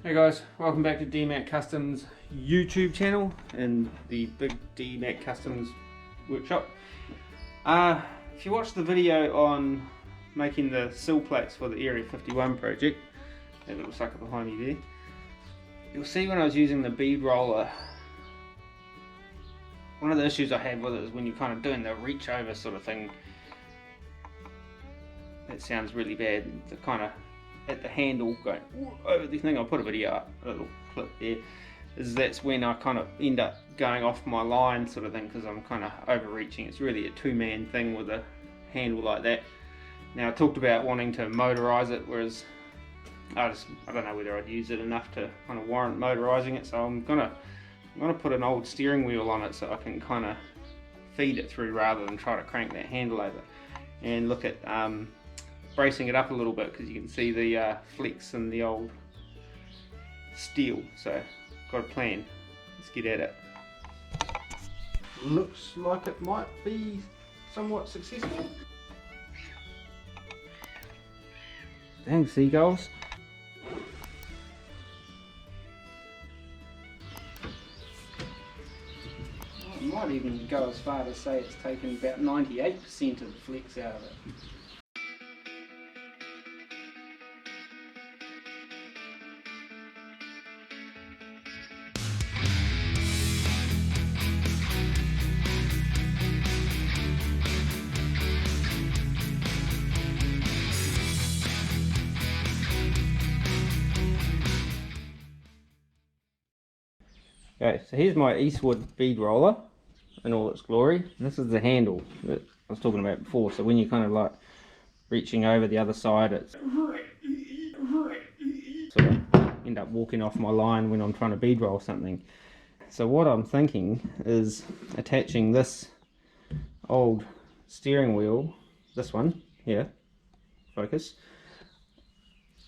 Hey guys, welcome back to DMAC Customs YouTube channel and the big DMAC Customs workshop. If you watched the video on making the sill plates for the Area 51 project, that little sucker behind me there, you'll see when I was using the bead roller, one of the issues I had with it is when you're kind of doing the reach over sort of thing. That sounds really bad, the kind of at the handle going over the thing. I'll put a video up, a little clip there, that's when I kind of end up going off my line sort of thing because I'm kind of overreaching. It's really a two-man thing with a handle like that. Now I talked about wanting to motorize it, whereas I don't know whether I'd use it enough to kind of warrant motorizing it, so I'm gonna put an old steering wheel on it so I can kind of feed it through rather than try to crank that handle over, and look at bracing it up a little bit because you can see the flex in the old steel. So got a plan, let's get at it. Looks like it might be somewhat successful. Dang seagulls. I might even go as far to say it's taken about 98% of the flex out of it. Okay, so here's my Eastwood bead roller in all its glory. And this is the handle that I was talking about before. So when you're kind of like reaching over the other side, it's sort of end up walking off my line when I'm trying to bead roll something. So what I'm thinking is attaching this old steering wheel, this one here, focus,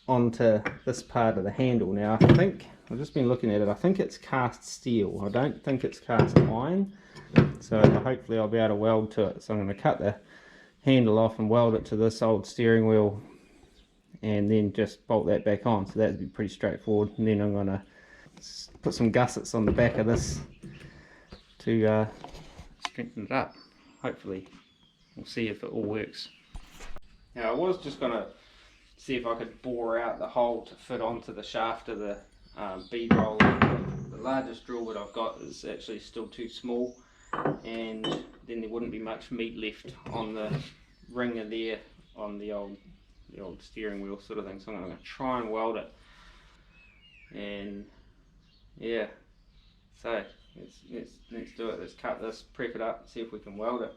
onto this part of the handle. Now I think, I've just been looking at it, I think it's cast steel. I don't think it's cast iron. So hopefully I'll be able to weld to it. So I'm going to cut the handle off and weld it to this old steering wheel and then just bolt that back on. So that'd be pretty straightforward. And then I'm going to put some gussets on the back of this to strengthen it up. Hopefully we'll see if it all works. Now I was just going to see if I could bore out the hole to fit onto the shaft of the bead roller. The largest drill that I've got is actually still too small, and then there wouldn't be much meat left on the ringer there on the old steering wheel sort of thing. So I'm going to try and weld it, and yeah, so let's do it. Let's cut this, prep it up, see if we can weld it.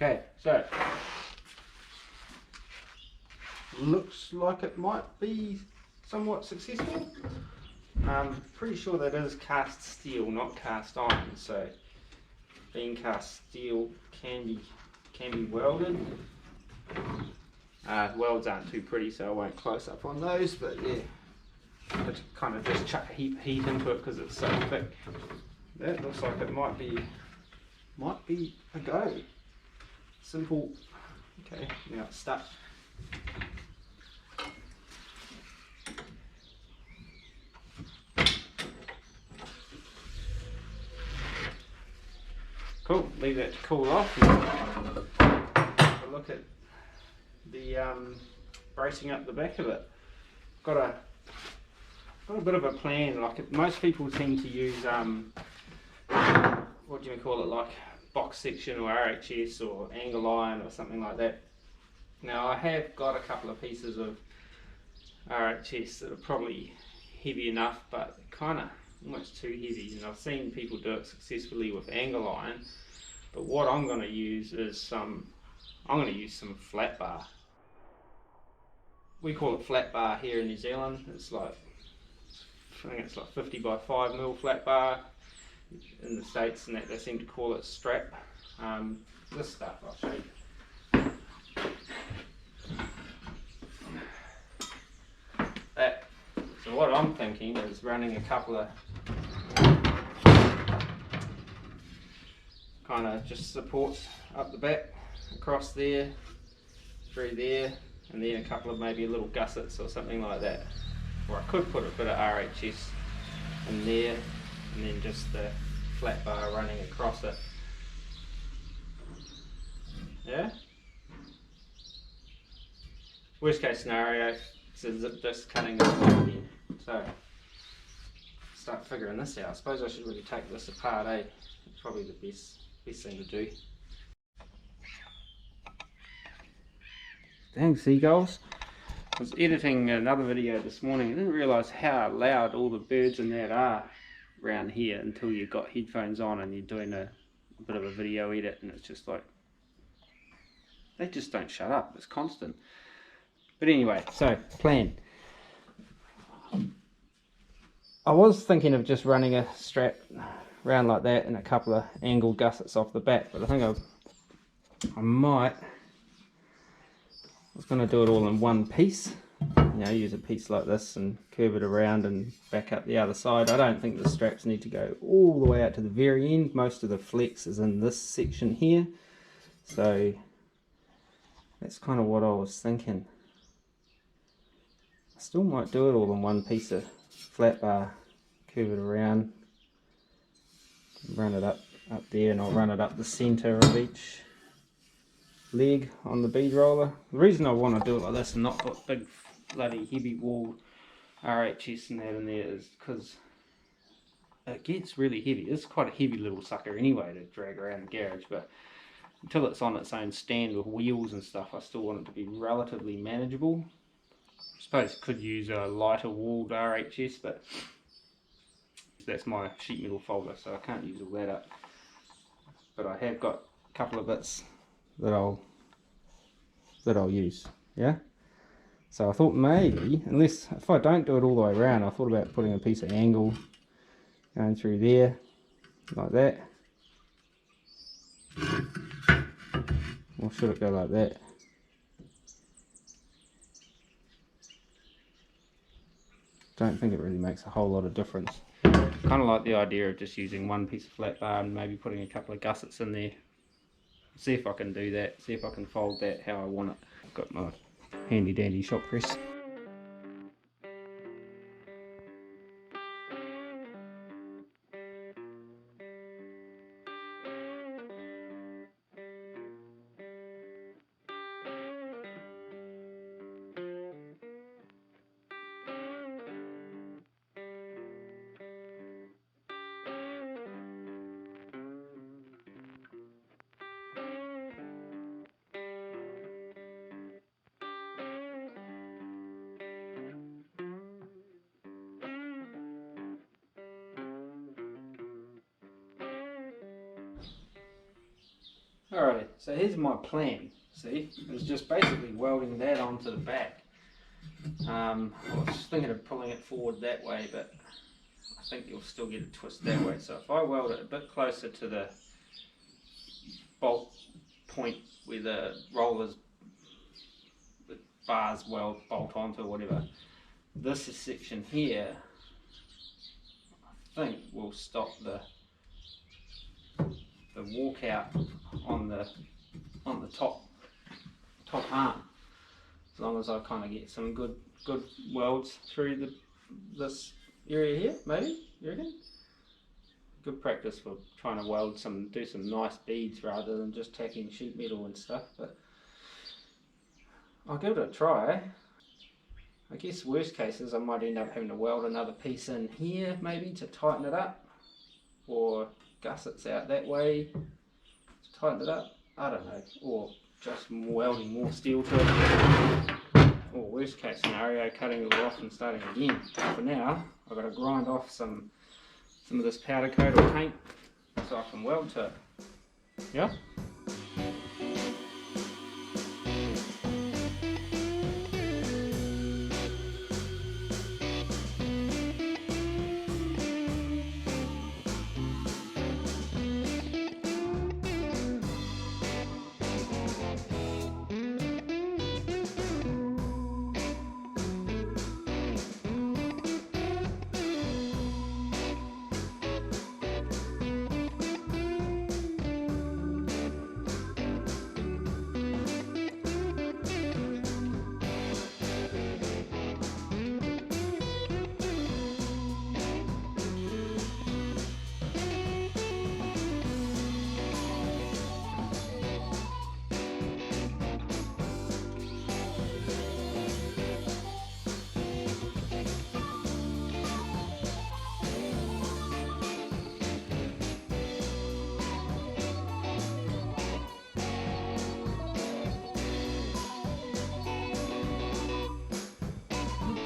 Okay, so looks like it might be somewhat successful. I'm pretty sure that is cast steel, not cast iron. So being cast steel can be welded. Welds aren't too pretty, so I won't close up on those. But yeah, I kind of just chuck a heap of heat into it because it's so thick. That looks like it might be a go. Simple. Okay, now it's stuck. Cool, leave that to cool off. Have a look at the bracing up the back of it. Got got a bit of a plan. Like most people tend to use what do you call it, like box section or RHS or angle iron or something like that. Now I have got a couple of pieces of RHS that are probably heavy enough, but kind of almost too heavy, and I've seen people do it successfully with angle iron. But what I'm going to use is some flat bar. We call it flat bar here in New Zealand. It's like, I think it's like 50 by 5 mil flat bar. In the States and that they seem to call it strap. This stuff I'll show you. That. So what I'm thinking is running a couple of kind of just supports up the back, across there, through there, and then a couple of maybe little gussets or something like that. Or I could put a bit of RHS in there, and then just the flat bar running across it. Yeah? Worst case scenario, it's a zip disc cutting this again. So, start figuring this out. I suppose I should really take this apart, eh? It's probably the best thing to do. Dang seagulls. I was editing another video this morning. I didn't realise how loud all the birds in that are around here until you got headphones on and you're doing a bit of a video edit, and it's just like, they just don't shut up. It's constant. But anyway, so plan. I was thinking of just running a strap around like that and a couple of angle gussets off the back, but I think I might. I was going to do it all in one piece. You know, use a piece like this and curve it around and back up the other side. I don't think the straps need to go all the way out to the very end. Most of the flex is in this section here. So that's kind of what I was thinking. I still might do it all in one piece of flat bar, curve it around, run it up there, and I'll run it up the center of each leg on the bead roller. The reason I want to do it like this and not put big bloody heavy wall RHS and that in there is because it gets really heavy. It's quite a heavy little sucker anyway to drag around the garage, but until it's on its own stand with wheels and stuff, I still want it to be relatively manageable. I suppose I could use a lighter walled RHS, but that's my sheet metal folder, so I can't use all that up. But I have got a couple of bits that I'll use, yeah. So I thought maybe, unless if I don't do it all the way around, I thought about putting a piece of angle going through there like that. Or should it go like that? Don't think it really makes a whole lot of difference. Kind of like the idea of just using one piece of flat bar and maybe putting a couple of gussets in there. See if I can do that, see if I can fold that how I want it. I've got my handy dandy shop press. Alrighty, so here's my plan. See, it's just basically welding that onto the back. I was thinking of pulling it forward that way, but I think you'll still get a twist that way. So if I weld it a bit closer to the bolt point where the rollers, the bars bolt onto or whatever, this section here, I think will stop the walkout on the top arm, as long as I kind of get some good welds through this area here. Maybe you reckon? Good practice for trying to do some nice beads rather than just tacking sheet metal and stuff, but I'll give it a try. I guess worst cases I might end up having to weld another piece in here maybe to tighten it up, or gussets out that way to tighten it up, I don't know, or just welding more steel to it, or worst case scenario cutting it all off and starting again. But for now I've got to grind off some of this powder coat or paint so I can weld to it. Yeah?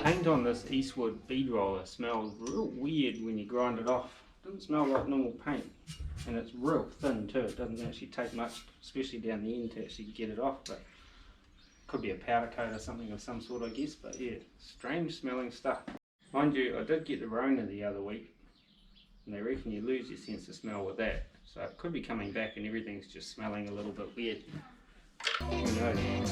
Paint on this Eastwood bead roller smells real weird when you grind it off. It doesn't smell like normal paint, and it's real thin too. It doesn't actually take much, especially down the end, to actually get it off. But could be a powder coat or something of some sort, I guess. But yeah, strange smelling stuff. Mind you, I did get the Rona the other week, and they reckon you lose your sense of smell with that. So it could be coming back and everything's just smelling a little bit weird. Who knows?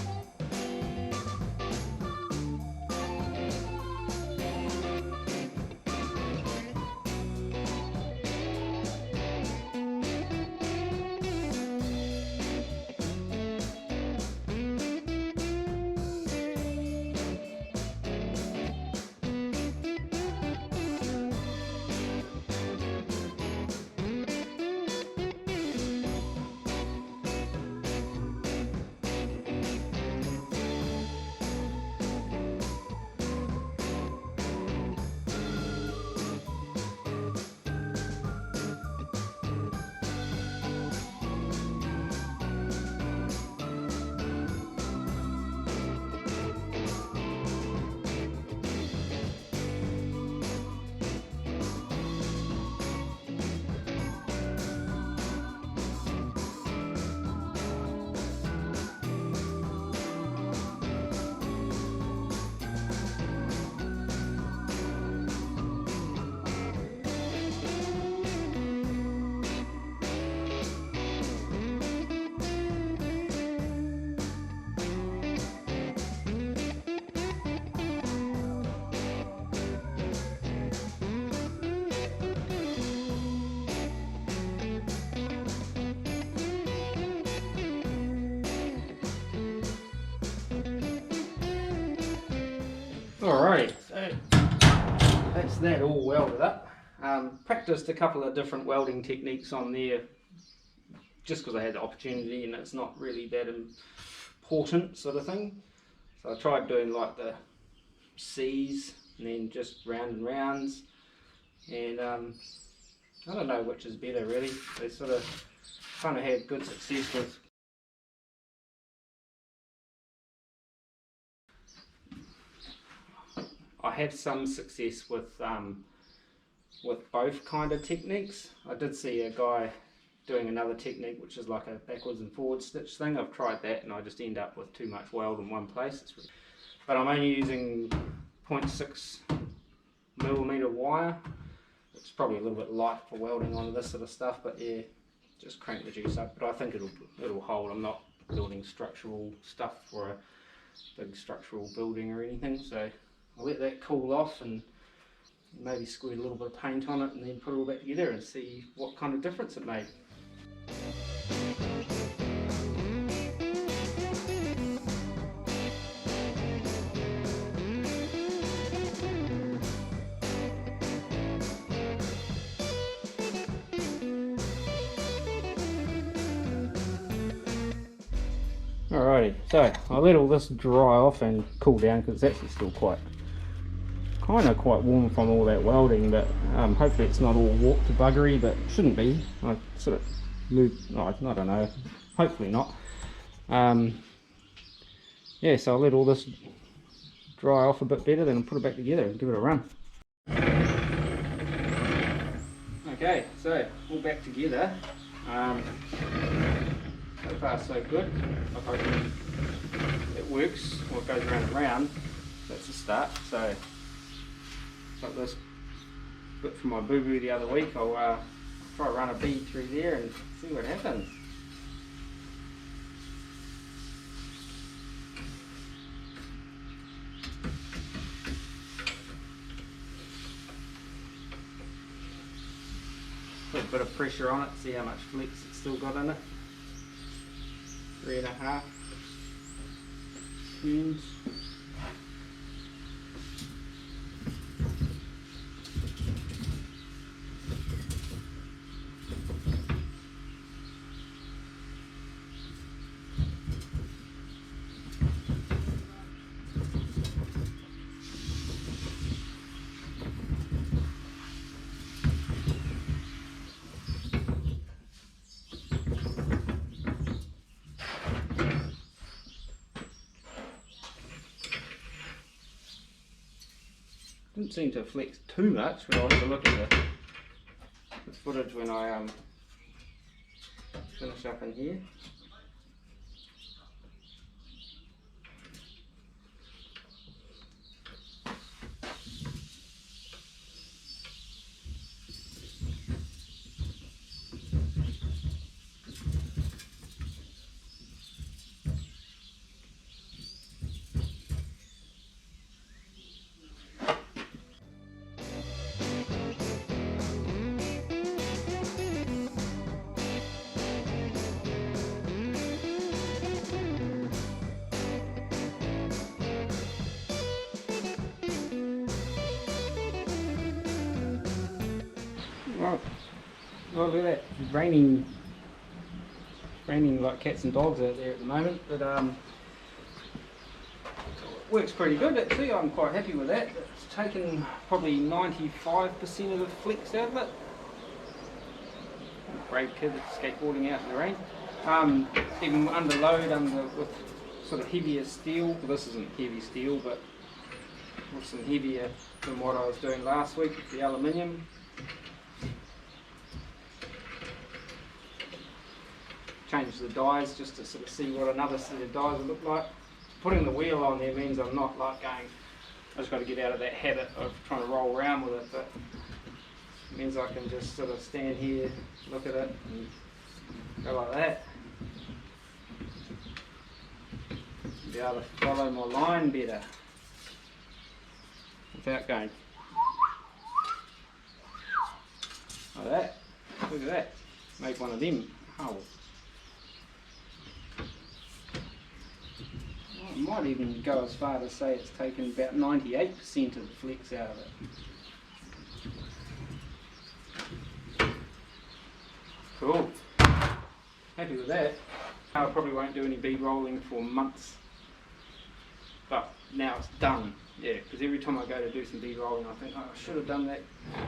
Alright, so that's that all welded up. Practiced a couple of different welding techniques on there just because I had the opportunity, and it's not really that important sort of thing. So I tried doing like the C's and then just round and rounds, and I don't know which is better really. They sort of kind of had good success with I had some success with both kind of techniques. I did see a guy doing another technique which is like a backwards and forward stitch thing. I've tried that and I just end up with too much weld in one place. But I'm only using 0.6mm wire. It's probably a little bit light for welding onto this sort of stuff, but yeah, just crank the juice up. But I think it'll hold. I'm not building structural stuff for a big structural building or anything, so I'll let that cool off and maybe squirt a little bit of paint on it and then put it all back together and see what kind of difference it made. Alrighty, so I'll let all this dry off and cool down because it's actually still quite kind of quite warm from all that welding, but hopefully it's not all warped to buggery, but it shouldn't be. I sort of moved, oh, I don't know, hopefully not. Yeah, so I'll let all this dry off a bit better, then I'll put it back together and give it a run. Okay, so all back together. So far so good. It works, or it goes round and round. That's a start. So like this bit from my boo-boo the other week, I'll try to run a bead through there and see what happens. Put a bit of pressure on it, see how much flex it's still got in it. 3.5 turns. Didn't seem to flex too much, but I'll have a look at this footage when I finish up in here. Right, well look at that, it's raining like cats and dogs out there at the moment, but it works pretty good actually. I'm quite happy with that. It's taken probably 95% of the flex out of it. Brave kid skateboarding out in the rain. Even under load, with sort of heavier steel, well, this isn't heavy steel, but with some heavier than what I was doing last week with the aluminium. Change the dies just to sort of see what another set of dies will look like. Putting the wheel on there means I'm not like going, I just got to get out of that habit of trying to roll around with it, but it means I can just sort of stand here, look at it and go like that. Be able to follow my line better without going like that. Look at that, make one of them howl. I might even go as far to say it's taken about 98% of the flex out of it. Cool. Happy with that. I probably won't do any bead rolling for months, but now it's done. Yeah, because every time I go to do some bead rolling I think, oh, I should have done that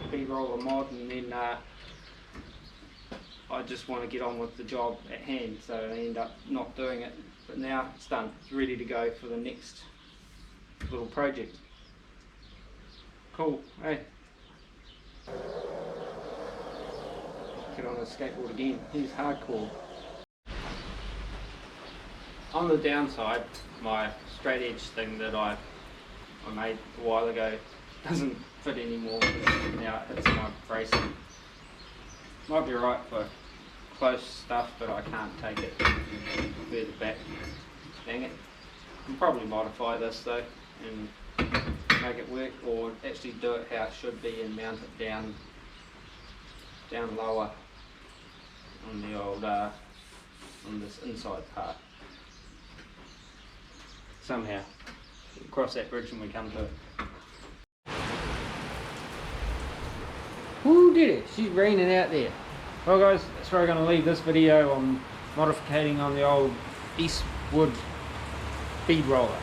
bead roller mod, and then I just want to get on with the job at hand, so I end up not doing it. But now it's done, it's ready to go for the next little project. Cool, hey. Get on the skateboard again, he's hardcore. On the downside, my straight edge thing that I made a while ago doesn't fit anymore, now it hits my bracing. Might be right for close stuff, but I can't take it further back. Dang it. I'll probably modify this though and make it work, or actually do it how it should be and mount it down lower on the old on this inside part. Somehow. We'll cross that bridge when we come to it. Who did it? She's raining out there. Well guys, that's where I'm going to leave this video on modificating on the old Eastwood bead roller.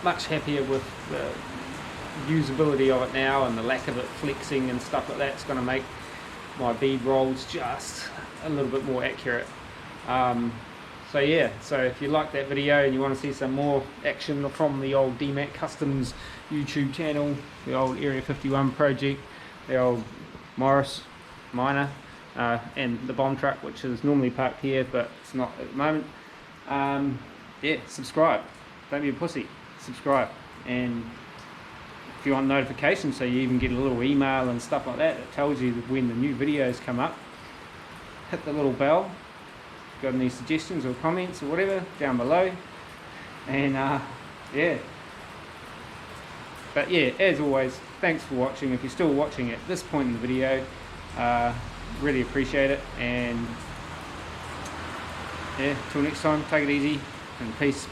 Much happier with usability of it now and the lack of it flexing and stuff like that is going to make my bead rolls just a little bit more accurate. So yeah, so if you like that video and you want to see some more action from the old DMAC Customs YouTube channel, the old Area 51 project, the old Morris Miner, and the bomb truck, which is normally parked here but it's not at the moment, yeah, subscribe. Don't be a pussy, subscribe. And if you want notifications so you even get a little email and stuff like that that tells you when the new videos come up, hit the little bell. Got any suggestions or comments or whatever down below. And yeah, but yeah, as always, thanks for watching. If you're still watching at this point in the video, really appreciate it. And yeah, till next time, take it easy and peace.